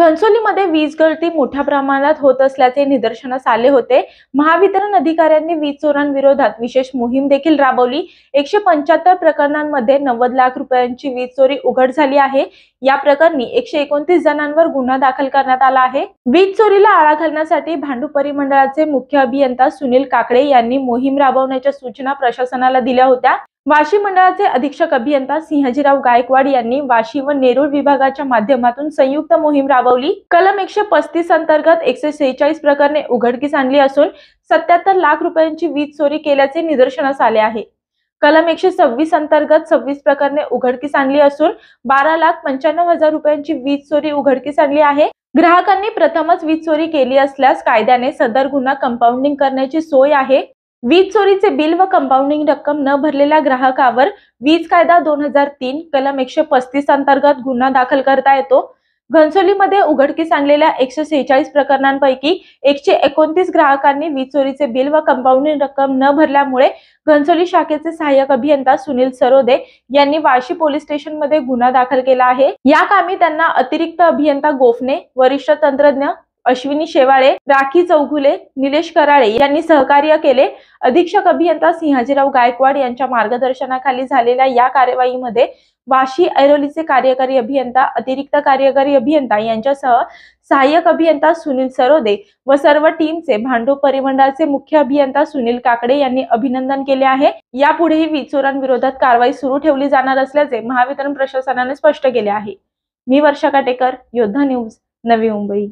घनसोलीमध्ये वीज गळती मोठ्या प्रमाणात होत असल्याचे निदर्शनास आले होते। महावितरण अधिकाऱ्यांनी वीज चोरांविरोधात विशेष मोहीम देखील राबवली। 175 प्रकरणांमध्ये 90 लाख रुपयांची वीज चोरी उघड झाली आहे। या प्रकरणी 129 जणांवर गुन्हा दाखल करण्यात आला आहे। वीज चोरीला आळा घालण्यासाठी भांडूप परिमंडळाचे मुख्य अभियंता सुनील काकडे यांनी मोहीम राबवण्याच्या सूचना प्रशासनाला दिल्या होत्या। वाशी मंडळाचे अधीक्षक अभियंता सिंहजीराव गायकवाड यांनी वाशी व नेरूळ विभागाच्या माध्यमातून संयुक्त मोहीम राबवली। कलम 135 अंतर्गत 146 प्रकरणे उघडकीस आणली असून 77 लाख रुपयांची वीज चोरी केल्याचे निदर्शनास आले आहे। कलम 126 अंतर्गत 26 प्रकरणे उघडकीस आणली असून 12,95,000 रुपयांची वीज चोरी उघडकीस आणली आहे। ग्राहकांनी प्रथमच वीज चोरी केली असल्यास कायद्याने सदर गुन्हा कंपाऊंडिंग करण्याची सोय आहे। वीज चोरीचे बिल व कंपाऊंडिंग रक्कम न भरलेल्या ग्राहकावर वीज कायदा 2003 कलम 135 अंतर्गत गुन्हा दाखल करता येतो। घनसोलीमध्ये उघडकीस आणलेल्या 146 प्रकरणांपैकी 129 ग्राहकांनी वीज चोरीचे बिल व कंपाऊंडिंग रक्कम न भरल्यामुळे घनसोली शाखेचे सहाय्यक अभियंता सुनील सरोदे यांनी वाशी पोलीस स्टेशन मध्ये गुन्हा दाखल केला आहे। या कामी त्यांना अतिरिक्त अभियंता गोफणे, वरिष्ठ तंत्रज्ञ अश्विनी शेवाळे, राखी चौगुले, निलेश कराळे यांनी सहकार्य केले। अधीक्षक अभियंता सिंहजीराव गायकवाड यांच्या मार्गदर्शनाखाली झालेल्या या कार्यवाहीमध्ये वाशी ऐरोलीचे कार्यकारी अभियंता, अतिरिक्त कार्यकारी अभियंता यांच्यासह सहाय्यक अभियंता सुनील सरोदे व सर्व टीमचे भांडूप परिमंडळाचे मुख्य अभियंता सुनील काकडे यांनी अभिनंदन केले आहे। यापुढेही वीज चोरांविरोधात कारवाई सुरू ठेवली जाणार असल्याचे महावितरण प्रशासनाने स्पष्ट केले आहे। मी वर्षा काटेकर, योद्धा न्यूज, नवी मुंबई।